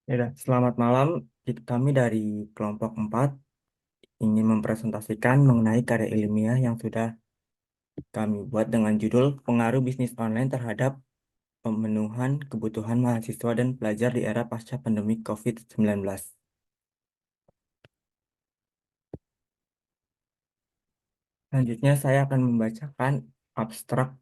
Ya, selamat malam. Kami dari kelompok 4 ingin mempresentasikan mengenai karya ilmiah yang sudah kami buat dengan judul Pengaruh Bisnis Online Terhadap Pemenuhan Kebutuhan Mahasiswa dan Pelajar di Era Pasca Pandemi COVID-19. Selanjutnya, saya akan membacakan abstrak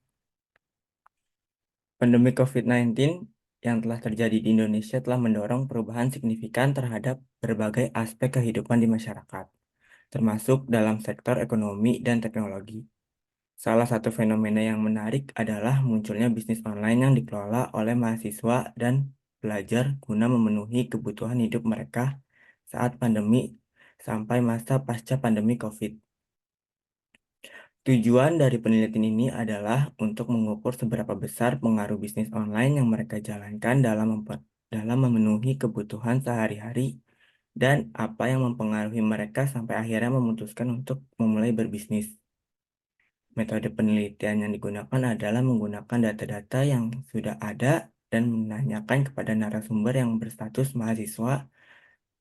pandemi COVID-19 yang telah terjadi di Indonesia telah mendorong perubahan signifikan terhadap berbagai aspek kehidupan di masyarakat, termasuk dalam sektor ekonomi dan teknologi. Salah satu fenomena yang menarik adalah munculnya bisnis online yang dikelola oleh mahasiswa dan pelajar guna memenuhi kebutuhan hidup mereka saat pandemi sampai masa pasca pandemi COVID. Tujuan dari penelitian ini adalah untuk mengukur seberapa besar pengaruh bisnis online yang mereka jalankan dalam memenuhi kebutuhan sehari-hari dan apa yang mempengaruhi mereka sampai akhirnya memutuskan untuk memulai berbisnis. Metode penelitian yang digunakan adalah menggunakan data-data yang sudah ada dan menanyakan kepada narasumber yang berstatus mahasiswa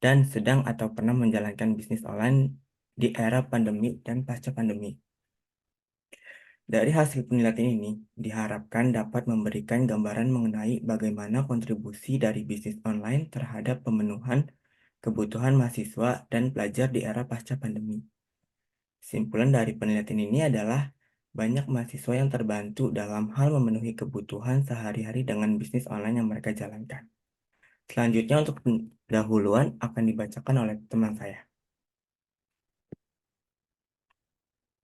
dan sedang atau pernah menjalankan bisnis online di era pandemi dan pasca pandemi. Dari hasil penelitian ini, diharapkan dapat memberikan gambaran mengenai bagaimana kontribusi dari bisnis online terhadap pemenuhan kebutuhan mahasiswa dan pelajar di era pasca pandemi. Kesimpulan dari penelitian ini adalah banyak mahasiswa yang terbantu dalam hal memenuhi kebutuhan sehari-hari dengan bisnis online yang mereka jalankan. Selanjutnya untuk pendahuluan akan dibacakan oleh teman saya.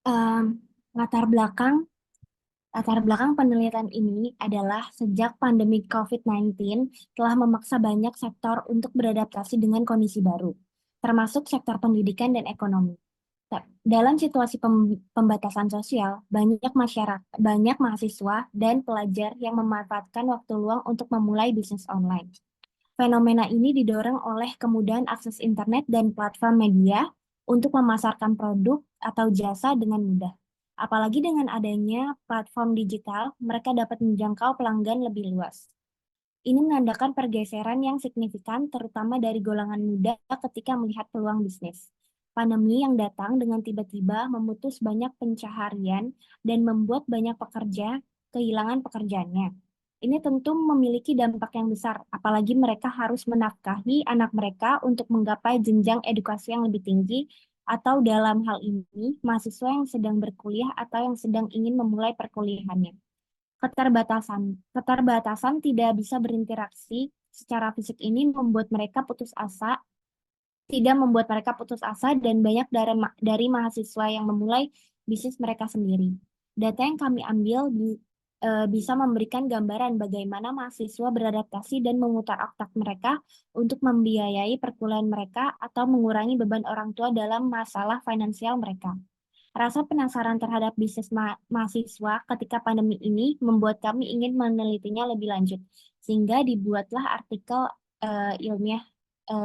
Em, latar belakang latar belakang penelitian ini adalah sejak pandemi COVID-19 telah memaksa banyak sektor untuk beradaptasi dengan kondisi baru, termasuk sektor pendidikan dan ekonomi. Dalam situasi pembatasan sosial, banyak mahasiswa dan pelajar yang memanfaatkan waktu luang untuk memulai bisnis online. Fenomena ini didorong oleh kemudahan akses internet dan platform media untuk memasarkan produk atau jasa dengan mudah. Apalagi dengan adanya platform digital, mereka dapat menjangkau pelanggan lebih luas. Ini menandakan pergeseran yang signifikan, terutama dari golongan muda ketika melihat peluang bisnis. Pandemi yang datang dengan tiba-tiba memutus banyak pencaharian dan membuat banyak pekerja kehilangan pekerjaannya. Ini tentu memiliki dampak yang besar, apalagi mereka harus menafkahi anak mereka untuk menggapai jenjang edukasi yang lebih tinggi, atau dalam hal ini, mahasiswa yang sedang berkuliah atau yang sedang ingin memulai perkuliahannya. Keterbatasan, keterbatasan tidak bisa berinteraksi secara fisik ini tidak membuat mereka putus asa dan banyak dari mahasiswa yang memulai bisnis mereka sendiri. Data yang kami ambil bisa memberikan gambaran bagaimana mahasiswa beradaptasi dan memutar otak mereka untuk membiayai perkuliahan mereka atau mengurangi beban orang tua dalam masalah finansial mereka. Rasa penasaran terhadap bisnis mahasiswa ketika pandemi ini membuat kami ingin menelitinya lebih lanjut, sehingga dibuatlah artikel ilmiah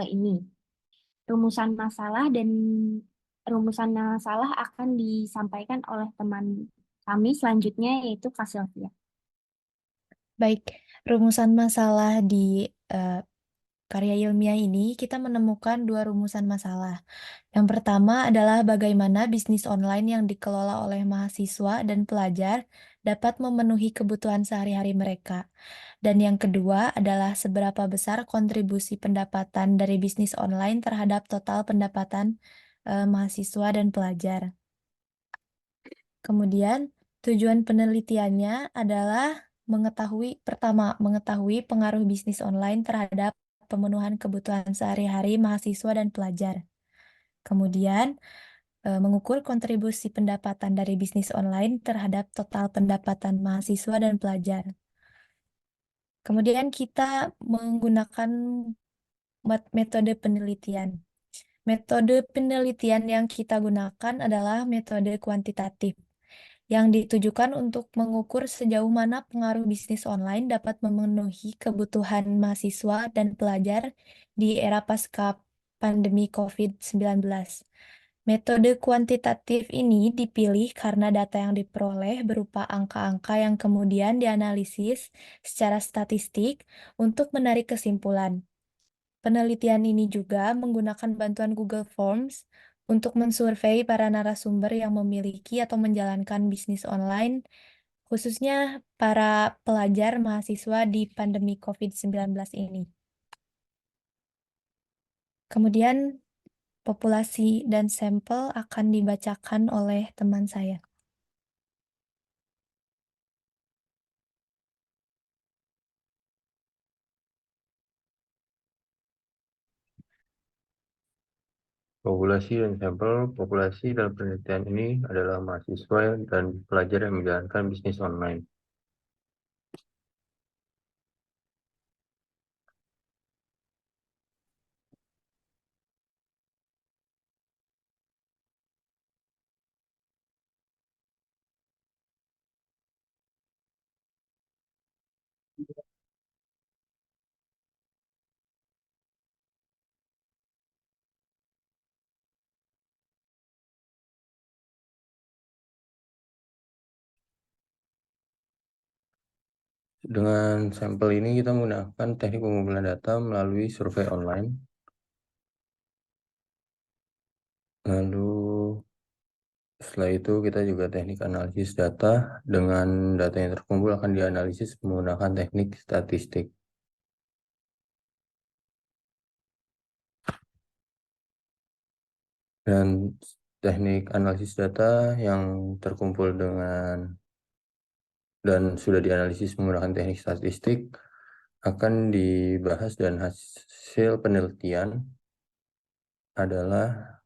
ini. Rumusan masalah dan rumusan masalah akan disampaikan oleh teman kami selanjutnya, yaitu Kak Sylvia. Baik, rumusan masalah di eh, karya ilmiah ini kita menemukan dua rumusan masalah. Yang pertama adalah bagaimana bisnis online yang dikelola oleh mahasiswa dan pelajar dapat memenuhi kebutuhan sehari-hari mereka. Dan yang kedua adalah seberapa besar kontribusi pendapatan dari bisnis online terhadap total pendapatan mahasiswa dan pelajar. Kemudian, tujuan penelitiannya adalah mengetahui pengaruh bisnis online terhadap pemenuhan kebutuhan sehari-hari mahasiswa dan pelajar. Kemudian, mengukur kontribusi pendapatan dari bisnis online terhadap total pendapatan mahasiswa dan pelajar. Kemudian kita menggunakan metode penelitian. Metode penelitian yang kita gunakan adalah metode kuantitatif, yang ditujukan untuk mengukur sejauh mana pengaruh bisnis online dapat memenuhi kebutuhan mahasiswa dan pelajar di era pasca pandemi COVID-19. Metode kuantitatif ini dipilih karena data yang diperoleh berupa angka-angka yang kemudian dianalisis secara statistik untuk menarik kesimpulan. Penelitian ini juga menggunakan bantuan Google Forms untuk mensurvei para narasumber yang memiliki atau menjalankan bisnis online, khususnya para pelajar mahasiswa di pandemi COVID-19 ini. Kemudian, populasi dan sampel akan dibacakan oleh teman saya. Populasi dan sampel populasi dalam penelitian ini adalah mahasiswa dan pelajar yang menjalankan bisnis online. Dengan sampel ini kita menggunakan teknik pengumpulan data melalui survei online. Lalu setelah itu kita juga teknik analisis data. Dengan data yang terkumpul akan dianalisis menggunakan teknik statistik. Dan teknik analisis data yang terkumpul dan sudah dianalisis menggunakan teknik statistik akan dibahas, dan hasil penelitian adalah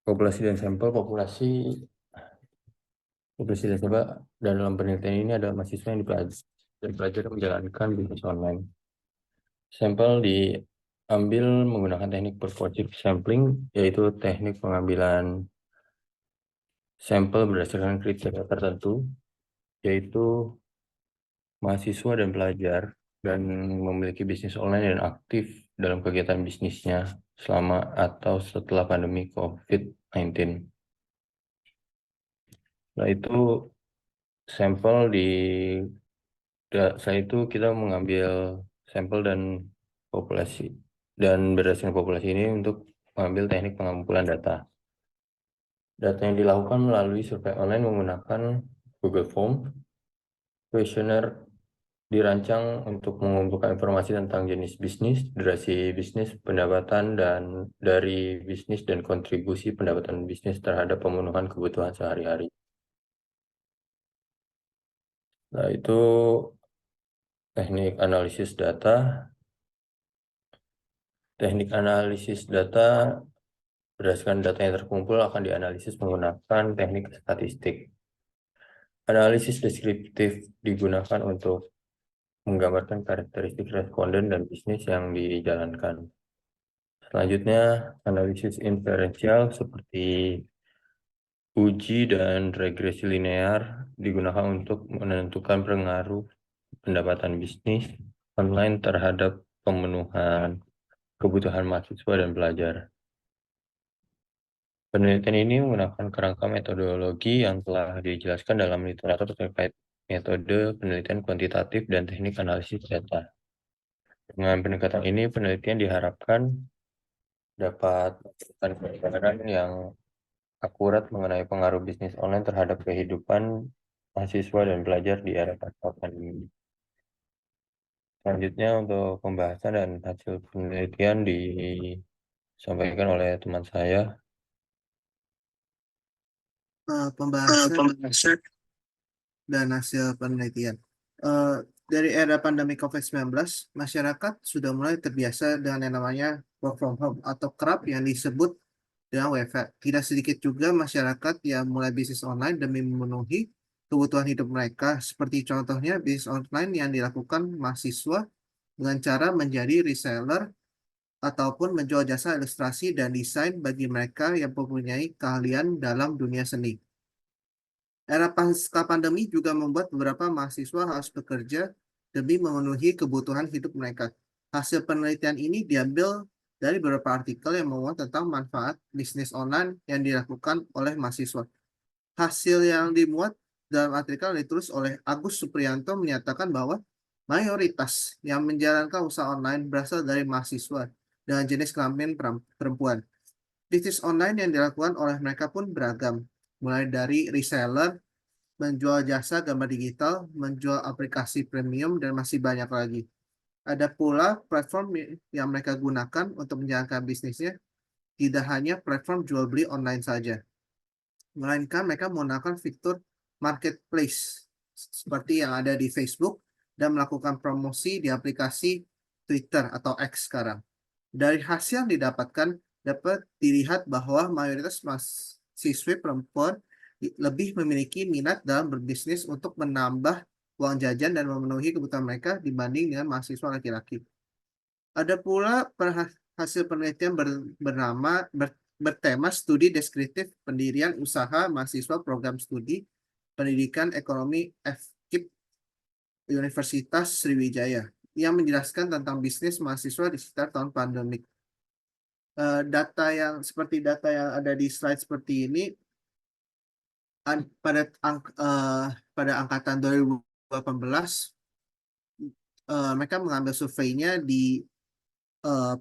populasi dan sampel. Populasi dan sampel dalam penelitian ini adalah mahasiswa yang pelajar menjalankan bisnis online. Sampel diambil menggunakan teknik purposive sampling, yaitu teknik pengambilan sampel berdasarkan kriteria tertentu, yaitu mahasiswa dan pelajar, dan memiliki bisnis online dan aktif dalam kegiatan bisnisnya selama atau setelah pandemi COVID-19. Setelah itu setelah itu kita mengambil sampel dan populasi, dan berdasarkan populasi ini untuk mengambil teknik pengumpulan data. Data yang dilakukan melalui survei online menggunakan Google Form. Kuesioner dirancang untuk mengumpulkan informasi tentang jenis bisnis, durasi bisnis, pendapatan dari bisnis, dan kontribusi pendapatan bisnis terhadap pemenuhan kebutuhan sehari-hari. Nah, itu teknik analisis data. Teknik analisis data berdasarkan data yang terkumpul akan dianalisis menggunakan teknik statistik. Analisis deskriptif digunakan untuk menggambarkan karakteristik responden dan bisnis yang dijalankan. Selanjutnya, analisis inferensial seperti uji dan regresi linear digunakan untuk menentukan pengaruh pendapatan bisnis online terhadap pemenuhan kebutuhan mahasiswa dan pelajar. Penelitian ini menggunakan kerangka metodologi yang telah dijelaskan dalam literatur terkait metode penelitian kuantitatif dan teknik analisis data. Dengan pendekatan ini, penelitian diharapkan dapat memberikan gambaran yang akurat mengenai pengaruh bisnis online terhadap kehidupan mahasiswa dan pelajar di era pasca pandemi. Selanjutnya, untuk pembahasan dan hasil penelitian disampaikan oleh teman saya. Pembahasan dan hasil penelitian. Dari era pandemi COVID-19, masyarakat sudah mulai terbiasa dengan yang namanya work from home atau kerap yang disebut dengan WFH. Tidak sedikit juga masyarakat yang mulai bisnis online demi memenuhi kebutuhan hidup mereka, seperti contohnya bisnis online yang dilakukan mahasiswa dengan cara menjadi reseller ataupun menjual jasa ilustrasi dan desain bagi mereka yang mempunyai keahlian dalam dunia seni. Era pasca pandemi juga membuat beberapa mahasiswa harus bekerja demi memenuhi kebutuhan hidup mereka. Hasil penelitian ini diambil dari beberapa artikel yang memuat tentang manfaat bisnis online yang dilakukan oleh mahasiswa. Hasil yang dimuat dalam artikel yang ditulis oleh Agus Supriyanto menyatakan bahwa mayoritas yang menjalankan usaha online berasal dari mahasiswa dengan jenis kelamin perempuan. Bisnis online yang dilakukan oleh mereka pun beragam, mulai dari reseller, menjual jasa gambar digital, menjual aplikasi premium, dan masih banyak lagi. Ada pula platform yang mereka gunakan untuk menjalankan bisnisnya, tidak hanya platform jual beli online saja, melainkan mereka menggunakan fitur marketplace seperti yang ada di Facebook dan melakukan promosi di aplikasi Twitter atau X sekarang. Dari hasil yang didapatkan, dapat dilihat bahwa mayoritas mahasiswa perempuan lebih memiliki minat dalam berbisnis untuk menambah uang jajan dan memenuhi kebutuhan mereka dibanding dengan mahasiswa laki-laki. Ada pula hasil penelitian bertema studi deskriptif pendirian usaha mahasiswa program studi pendidikan ekonomi FKIP Universitas Sriwijaya yang menjelaskan tentang bisnis mahasiswa di sekitar tahun pandemik. Data yang ada di slide seperti ini pada angkatan 2018 mereka mengambil surveinya di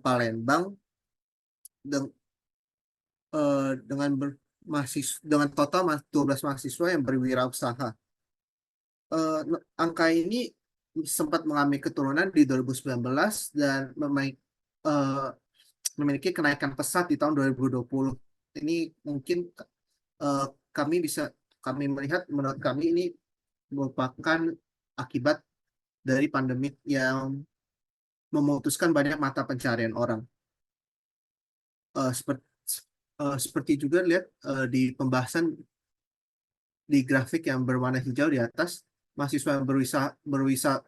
Palembang dengan total 12 mahasiswa yang berwirausaha. Angka ini sempat mengalami keturunan di 2019 dan memiliki kenaikan pesat di tahun 2020. Ini mungkin kami melihat, menurut kami ini merupakan akibat dari pandemi yang memutuskan banyak mata pencarian orang. Seperti juga lihat di pembahasan di grafik yang berwarna hijau di atas, mahasiswa yang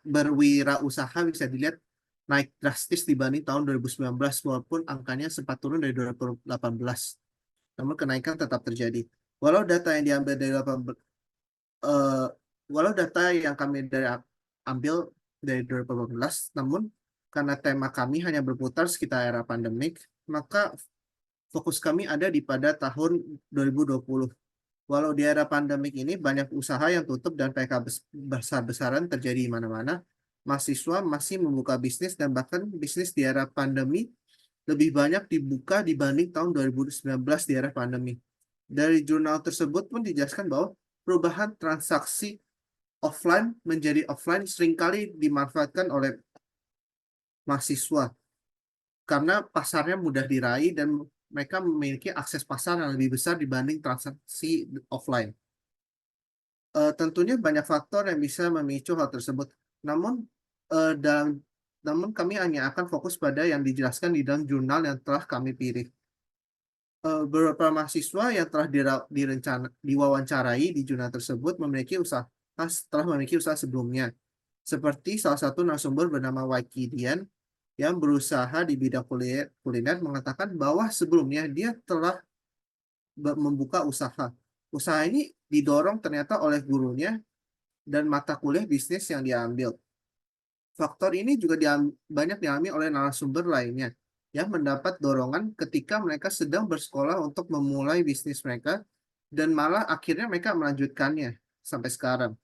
berwirausaha bisa dilihat naik drastis dibanding tahun 2019 walaupun angkanya sempat turun dari 2018. Namun kenaikan tetap terjadi. Walau data yang diambil dari walau data yang kami ambil dari 2018, namun karena tema kami hanya berputar sekitar era pandemik, maka fokus kami ada pada tahun 2020. Walau di era pandemik ini banyak usaha yang tutup dan PK besar-besaran terjadi di mana-mana, mahasiswa masih membuka bisnis dan bahkan bisnis di era pandemi lebih banyak dibuka dibanding tahun 2019 di era pandemi. Dari jurnal tersebut pun dijelaskan bahwa perubahan transaksi offline menjadi offline seringkali dimanfaatkan oleh mahasiswa karena pasarnya mudah diraih dan mereka memiliki akses pasar yang lebih besar dibanding transaksi offline. Tentunya banyak faktor yang bisa memicu hal tersebut. Namun kami hanya akan fokus pada yang dijelaskan di dalam jurnal yang telah kami pilih. Beberapa mahasiswa yang telah diwawancarai di jurnal tersebut telah memiliki usaha sebelumnya. Seperti salah satu narasumber bernama Waikidian yang berusaha di bidang kuliner mengatakan bahwa sebelumnya dia telah membuka usaha. Usaha ini didorong ternyata oleh gurunya dan mata kuliah bisnis yang diambil. Faktor ini juga banyak dialami oleh narasumber lainnya yang mendapat dorongan ketika mereka sedang bersekolah untuk memulai bisnis mereka dan malah akhirnya mereka melanjutkannya sampai sekarang.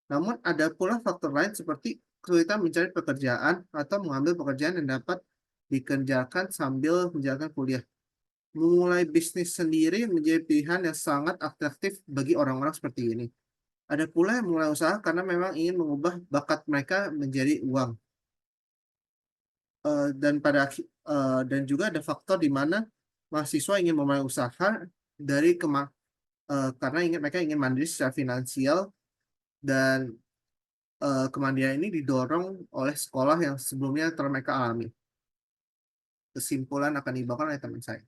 Namun ada pula faktor lain seperti kesulitan mencari pekerjaan atau mengambil pekerjaan yang dapat dikerjakan sambil menjalankan kuliah. Memulai bisnis sendiri menjadi pilihan yang sangat atraktif bagi orang-orang seperti ini. Ada pula yang mulai usaha karena memang ingin mengubah bakat mereka menjadi uang. Dan juga ada faktor di mana mahasiswa ingin memulai usaha karena mereka ingin mandiri secara finansial dan kemandirian ini didorong oleh sekolah yang sebelumnya telah mereka alami. Kesimpulan akan dibawakan oleh teman saya.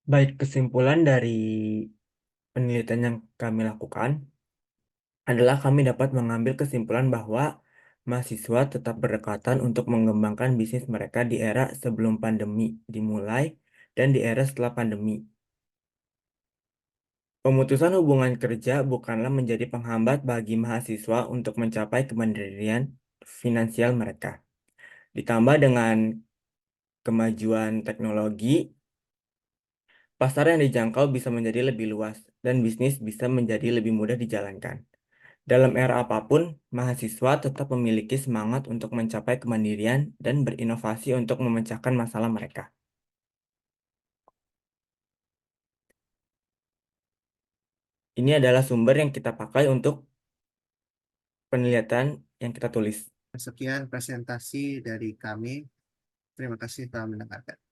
Baik, kesimpulan dari penelitian yang kami lakukan adalah kami dapat mengambil kesimpulan bahwa mahasiswa tetap berdekatan untuk mengembangkan bisnis mereka di era sebelum pandemi dimulai dan di era setelah pandemi. Pemutusan hubungan kerja bukanlah menjadi penghambat bagi mahasiswa untuk mencapai kemandirian finansial mereka. Ditambah dengan kemajuan teknologi, pasar yang dijangkau bisa menjadi lebih luas dan bisnis bisa menjadi lebih mudah dijalankan. Dalam era apapun, mahasiswa tetap memiliki semangat untuk mencapai kemandirian dan berinovasi untuk memecahkan masalah mereka. Ini adalah sumber yang kita pakai untuk penelitian yang kita tulis. Sekian presentasi dari kami. Terima kasih telah mendengarkan.